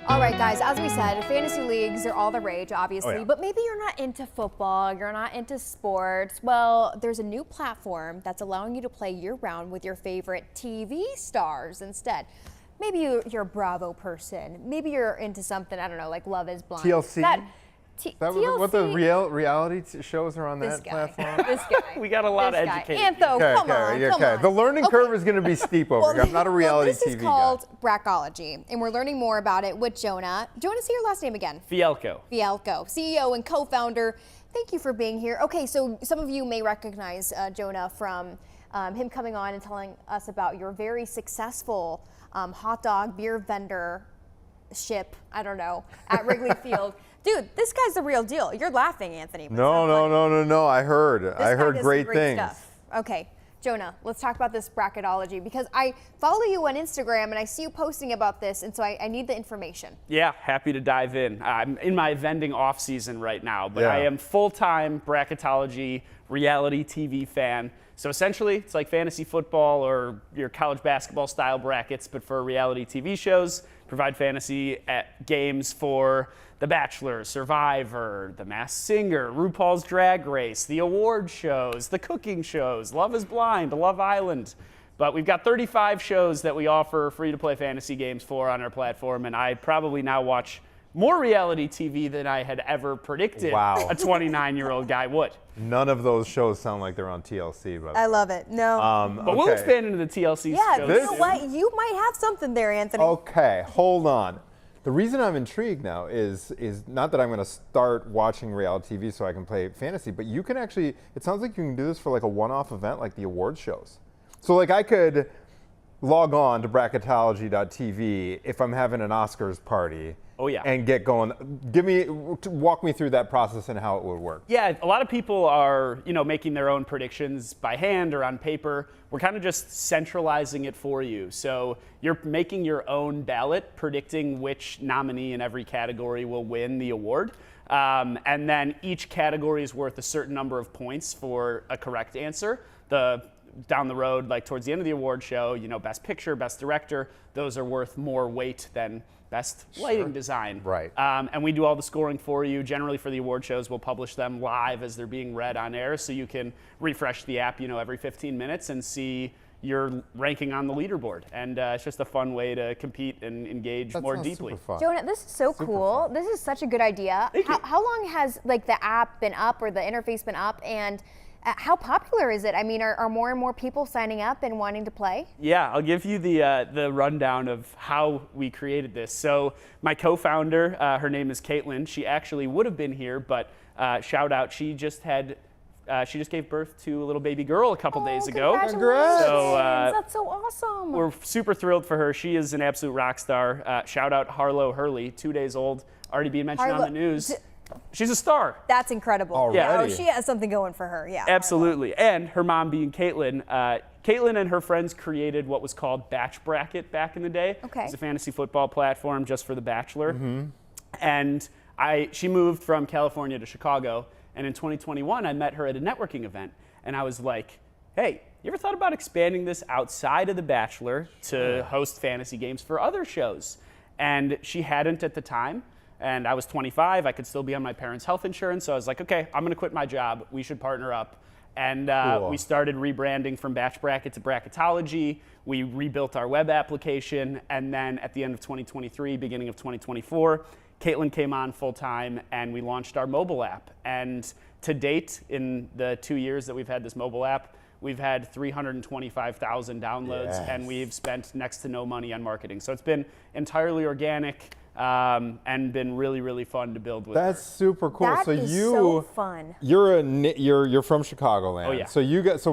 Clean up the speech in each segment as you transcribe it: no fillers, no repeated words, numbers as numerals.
All right, guys, as we said, fantasy leagues are all the rage, obviously, but maybe you're not into football, you're not into sports. Well, there's a new platform that's allowing you to play year-round with your favorite TV stars instead. Maybe you're a Bravo person. Maybe you're into something, I don't know, like Love is Blind. TLC? Is that TLC? what the reality shows are on that platform? This guy. We got a lot of education. Antho, come on. The learning curve is going to be steep over here. I'm not a reality TV guy. This is called Bracketology, and we're learning more about it with Jonah. Jonah, say your last name again. Fialkow. Fialkow, CEO and co-founder. Thank you for being here. Okay, so some of you may recognize Jonah from him coming on and telling us about your very successful hot dog beer vendor ship, I don't know, at Wrigley Field. Dude, this guy's the real deal. You're laughing, Anthony. No. I heard great things. Stuff. Okay, Jonah, let's talk about this Bracketology, because I follow you on Instagram and I see you posting about this, and so I need the information. Yeah, happy to dive in. I'm in my vending off season right now, but I am full-time Bracketology reality TV fan. So essentially, it's like fantasy football or your college basketball style brackets, but for reality TV shows. Provide fantasy games for The Bachelor, Survivor, The Masked Singer, RuPaul's Drag Race, the award shows, the cooking shows, Love is Blind, Love Island. But we've got 35 shows that we offer free-to-play fantasy games for on our platform, and I probably now watch more reality TV than I had ever predicted a 29-year-old guy would. None of those shows sound like they're on TLC, by the way. I love it. No. But we'll expand into the TLC shows. Yeah, you know what? You might have something there, Anthony. Okay, hold on. The reason I'm intrigued now is not that I'm going to start watching reality TV so I can play fantasy, but you can actually, it sounds like you can do this for like a one-off event like the award shows. So like I could log on to bracketology.tv if I'm having an Oscars party. Oh yeah. And get going. Walk me through that process and how it would work. Yeah, a lot of people are, making their own predictions by hand or on paper. We're kind of just centralizing it for you. So you're making your own ballot, predicting which nominee in every category will win the award. And then each category is worth a certain number of points for a correct answer. Down the road, like towards the end of the award show, best picture, best director, those are worth more weight than best lighting design. Right. And we do all the scoring for you. Generally for the award shows, we'll publish them live as they're being read on air, so you can refresh the app, every 15 minutes and see your ranking on the leaderboard. And it's just a fun way to compete and engage more deeply. Super fun. Jonah, this is so cool. This is such a good idea. How long has the app been up or the interface been up, and how popular is it? I mean, are more and more people signing up and wanting to play? Yeah, I'll give you the rundown of how we created this. So my co-founder, her name is Caitlin. She actually would have been here, but shout out, she just gave birth to a little baby girl a couple days ago. Congrats! So, that's so awesome. We're super thrilled for her. She is an absolute rock star. Shout out Harlow Hurley, 2 days old, already being mentioned on the news. She's a star. That's incredible. Already. Yeah, she has something going for her. Yeah. Absolutely. And her mom being Caitlin. Caitlin and her friends created what was called Batch Bracket back in the day. Okay. It's a fantasy football platform just for The Bachelor. And she moved from California to Chicago. And in 2021, I met her at a networking event. And I was like, hey, you ever thought about expanding this outside of The Bachelor to host fantasy games for other shows? And she hadn't at the time. And I was 25, I could still be on my parents' health insurance, so I was like, okay, I'm gonna quit my job, we should partner up. And we started rebranding from Batch Bracket to Bracketology. We rebuilt our web application, and then at the end of 2023, beginning of 2024, Caitlin came on full time, and we launched our mobile app. And to date, in the 2 years that we've had this mobile app, we've had 325,000 downloads, and we've spent next to no money on marketing. So it's been entirely organic. And been really, really fun to build with. That's super cool. That is so fun. You're from Chicagoland. Oh yeah. So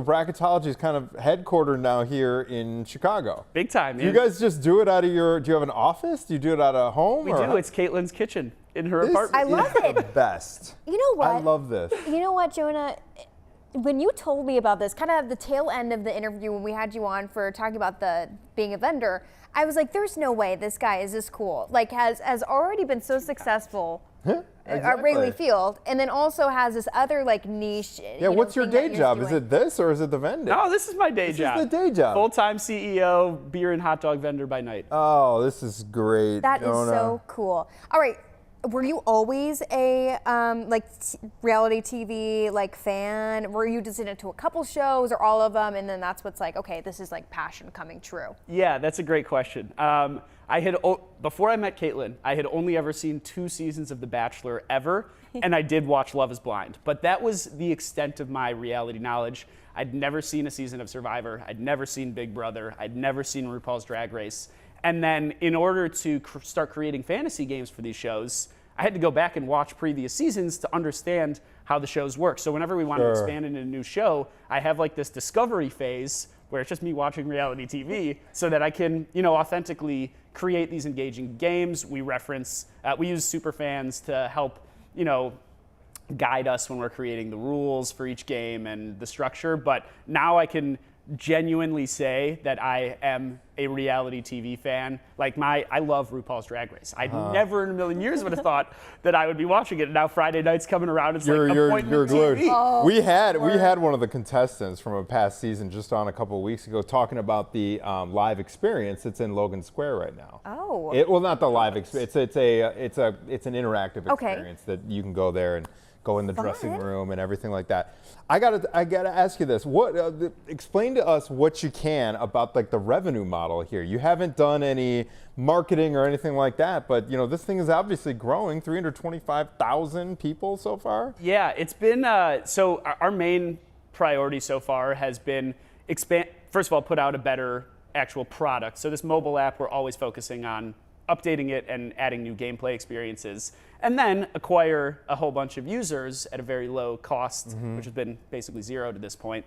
Bracketology is kind of headquartered now here in Chicago. Big time. You guys just do it out of do you have an office? Do you do it out of home? We do. It's Caitlin's kitchen in her apartment. I love it. The best. You know what? I love this. You know what, Jonah? when you told me about this, kind of at the tail end of the interview when we had you on for talking about being a vendor, I was like, there's no way this guy is this cool. Like, has already been so successful at Wrigley Field, and then also has this other like niche. Yeah, what's your day job? Is it this or is it the vending? No, this is my day job. This is the day job. Full-time CEO, beer and hot dog vendor by night. Oh, this is great. That is so cool. All right. Were you always a reality TV like fan? Were you just into a couple shows or all of them, and then that's what's like, okay, this is like passion coming true? Yeah, that's a great question. Before I met Caitlin, I had only ever seen 2 seasons of The Bachelor ever, and I did watch Love is Blind. But that was the extent of my reality knowledge. I'd never seen a season of Survivor. I'd never seen Big Brother. I'd never seen RuPaul's Drag Race. And then in order to start creating fantasy games for these shows, I had to go back and watch previous seasons to understand how the shows work. So whenever we want to expand into a new show, I have like this discovery phase where it's just me watching reality TV so that I can, authentically create these engaging games. We use superfans to help, guide us when we're creating the rules for each game and the structure. But now I can genuinely say that I am a reality TV fan. Like I love RuPaul's Drag Race. I never in a million years would have thought that I would be watching it. And now Friday night's coming around. It's you're appointment glued. TV. Oh, we had one of the contestants from a past season just on a couple of weeks ago talking about the live experience. It's in Logan Square right now. Oh. Well, not the live experience. It's an interactive experience that you can go there and go in the dressing room and everything like that. I gotta ask you this. Explain to us what you can about like the revenue model here. You haven't done any marketing or anything like that, but this thing is obviously growing. 325,000 people so far. Yeah, it's been so our main priority so far has been first of all, put out a better actual product. So this mobile app, we're always focusing on updating it and adding new gameplay experiences, and then acquire a whole bunch of users at a very low cost, which has been basically zero to this point.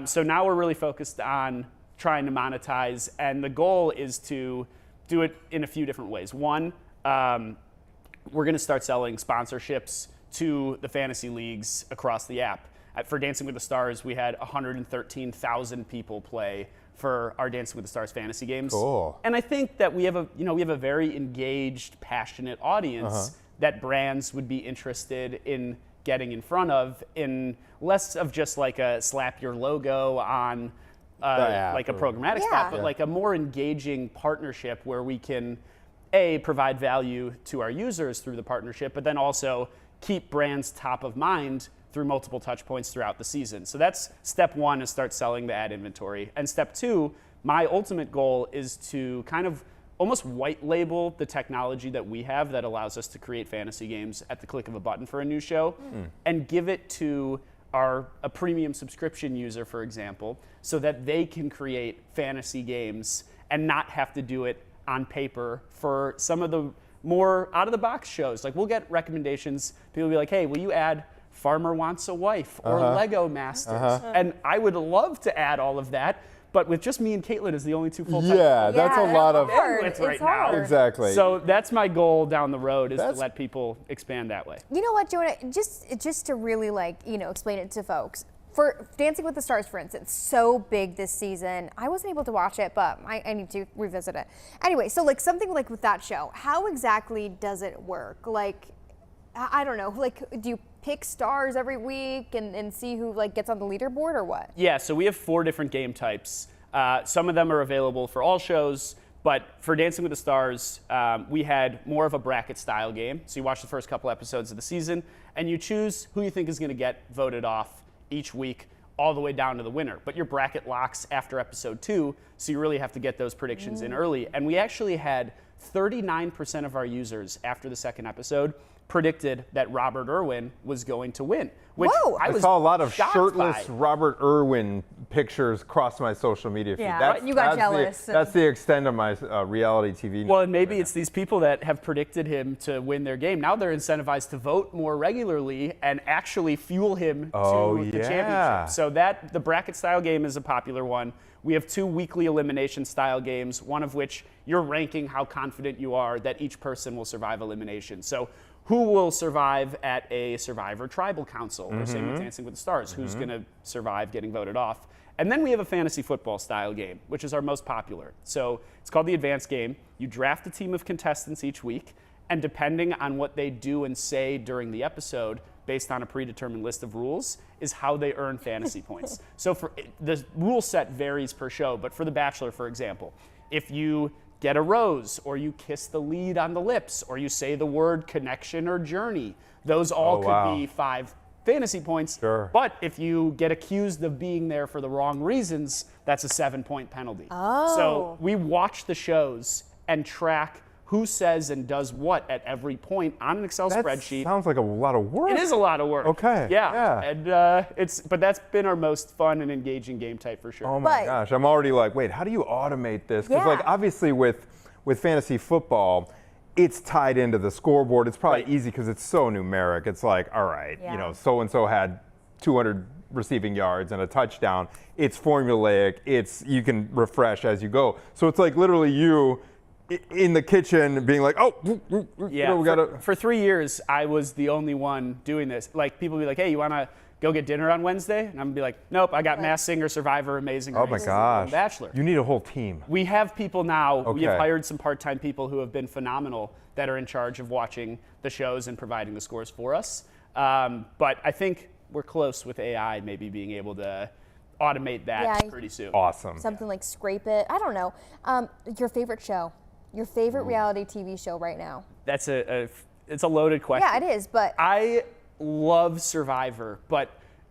So now we're really focused on trying to monetize, and the goal is to do it in a few different ways. One, we're going to start selling sponsorships to the fantasy leagues across the app. For Dancing with the Stars, we had 113,000 people play for our Dancing with the Stars fantasy games. Cool. And I think that we have a very engaged, passionate audience that brands would be interested in getting in front of, in less of just like a slap your logo on like a programmatic spot, but like a more engaging partnership where we can provide value to our users through the partnership, but then also keep brands top of mind through multiple touch points throughout the season. So that's step one, is start selling the ad inventory. And step two, my ultimate goal is to kind of almost white label the technology that we have that allows us to create fantasy games at the click of a button for a new show and give it to a premium subscription user, for example, so that they can create fantasy games and not have to do it on paper for some of the more out-of-the-box shows. Like, we'll get recommendations. People will be like, hey, will you add Farmer Wants a Wife or Lego Masters? And I would love to add all of that, but with just me and Caitlin as the only two full-time that's a lot of bandwidth right now. Exactly. So that's my goal down the road, is to let people expand that way. You know what, Jonah? Just to really explain it to folks. For Dancing with the Stars, for instance, so big this season. I wasn't able to watch it, but I need to revisit it. Anyway, so like something like with that show, how exactly does it work? Like, I don't know, like, do you pick stars every week and see who like gets on the leaderboard or what? Yeah, so we have 4 different game types. Some of them are available for all shows, but for Dancing with the Stars, we had more of a bracket style game. So you watch the first couple episodes of the season and you choose who you think is going to get voted off each week, all the way down to the winner. But your bracket locks after episode 2, so you really have to get those predictions in early. And we actually had 39% of our users after the second episode predicted that Robert Irwin was going to win. Which Whoa. I saw a lot of shirtless by. Robert Irwin pictures cross my social media feed. Yeah, you got jealous. That's the extent of my reality TV. Well, and maybe it's these people that have predicted him to win their game. Now they're incentivized to vote more regularly and actually fuel him to the championship. So the bracket style game is a popular one. We have 2 weekly elimination style games, one of which you're ranking how confident you are that each person will survive elimination. So who will survive at a Survivor Tribal Council, or same with Dancing with the Stars, who's going to survive getting voted off. And then we have a fantasy football style game, which is our most popular. So it's called the advanced game. You draft a team of contestants each week, and depending on what they do and say during the episode, based on a predetermined list of rules, is how they earn fantasy points. So the rule set varies per show, but for The Bachelor, for example, if you get a rose, or you kiss the lead on the lips, or you say the word connection or journey, those all could be 5 fantasy points. Sure. But if you get accused of being there for the wrong reasons, that's a 7-point penalty. Oh. So we watch the shows and track who says and does what at every point on an Excel spreadsheet. Sounds like a lot of work. It is a lot of work. Okay. Yeah. And but that's been our most fun and engaging game type for sure. Oh my gosh, I'm already like, wait, how do you automate this? Because like obviously with fantasy football, it's tied into the scoreboard. It's probably easy because it's so numeric. It's like, all right, you know, so and so had 200 receiving yards and a touchdown. It's formulaic. You can refresh as you go. So it's like literally you in the kitchen being like, oh, yeah. we gotta. For 3 years, I was the only one doing this. Like people would be like, hey, you wanna go get dinner on Wednesday? And I'm gonna be like, nope, I got Masked Singer, Survivor, Amazing Race, Oh my gosh. Bachelor. You need a whole team. We have people now. We have Okay. hired some part-time people who have been phenomenal that are in charge of watching the shows and providing the scores for us. But I think we're close with AI maybe being able to automate that pretty soon. Awesome. Something like Scrape It. I don't know. Your favorite show? Your favorite reality TV show right now? That's it's a loaded question. Yeah, it is, but I love Survivor,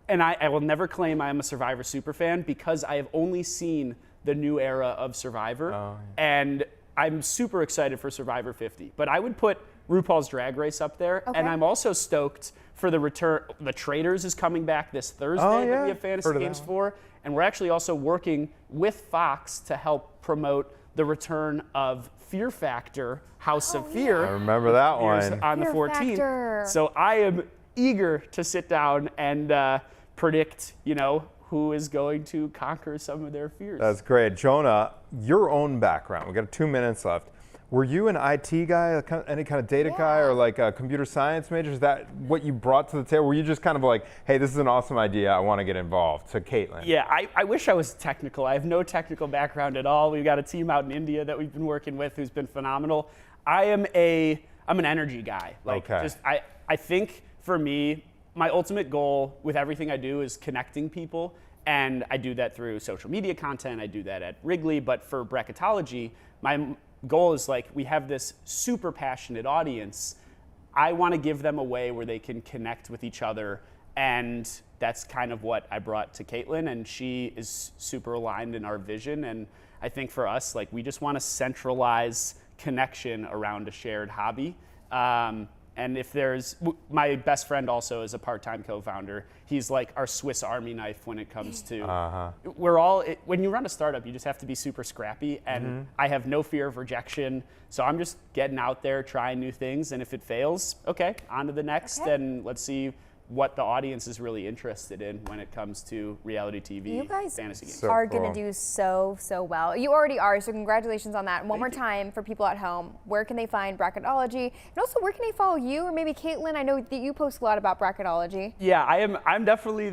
and I will never claim I am a Survivor superfan because I have only seen the new era of Survivor, and I'm super excited for Survivor 50. But I would put RuPaul's Drag Race up there, and I'm also stoked for the return. The Traitors is coming back this Thursday that we have fantasy games for, and we're actually also working with Fox to help promote the return of Fear Factor, House of Fear. I remember that one. On the Fear 14th. Factor. So I am eager to sit down and predict, who is going to conquer some of their fears. That's great. Jonah, your own background. We got 2 minutes left. Were you an IT guy, any kind of data guy, or like a computer science major? Is that what you brought to the table? Were you just kind of like, hey, this is an awesome idea, I want to get involved, to Caitlin? Yeah, I wish I was technical. I have no technical background at all. We've got a team out in India that we've been working with who's been phenomenal. I'm an energy guy. I think for me, my ultimate goal with everything I do is connecting people, and I do that through social media content. I do that at Wrigley, but for Bracketology, my goal is we have this super passionate audience. I want to give them a way where they can connect with each other, and that's kind of what I brought to Caitlin, and she is super aligned in our vision. And I think for us, we just want to centralize connection around a shared hobby. And if my best friend also is a part-time co-founder. He's like our Swiss Army knife when it comes to, when you run a startup, you just have to be super scrappy, and I have no fear of rejection. So I'm just getting out there, trying new things. And if it fails, okay, on to the next, and let's see what the audience is really interested in when it comes to reality TV, you guys fantasy games. are going to do so well. You already are, so congratulations on that. One more time for people at home, where can they find Bracketology? And also, where can they follow you or maybe Caitlin? I know that you post a lot about Bracketology. Yeah, I'm definitely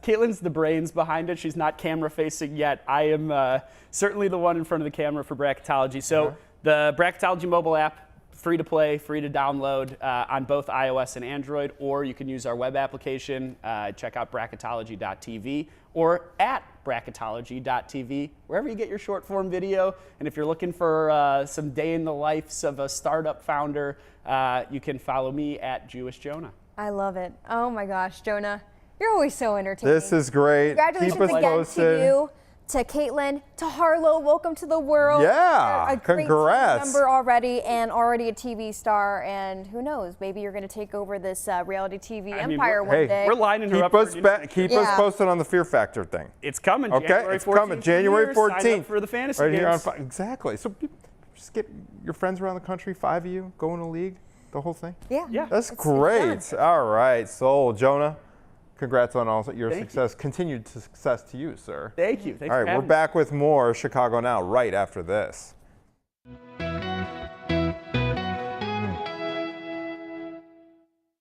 Caitlin's the brains behind it. She's not camera facing yet. I am certainly the one in front of the camera for Bracketology. So the Bracketology mobile app, free to play, free to download on both iOS and Android, or you can use our web application. Check out bracketology.tv or at bracketology.tv, wherever you get your short form video. And if you're looking for some day in the lives of a startup founder, you can follow me at Jewish Jonah. I love it. Oh my gosh, Jonah, you're always so entertaining. This is great. Congratulations Keep us again posted. to you, to Caitlin, to Harlow. Welcome to the world. Yeah, You're a great congrats. team member already, and already a TV star. And who knows, maybe you're going to take over this reality TV empire one day. We're lining her up. Keep us posted on the Fear Factor thing. It's coming. Okay, January it's 14th coming. January 14th. Sign up for the fantasy right here on games. exactly. So just get your friends around the country, 5 of you, go in a league, the whole thing. Yeah. That's It's great. fun. All right, so Jonah, congrats on all your success. Continued success to you, sir. Thank you. Thanks All for right, having we're me. back with more Chicago Now right after this.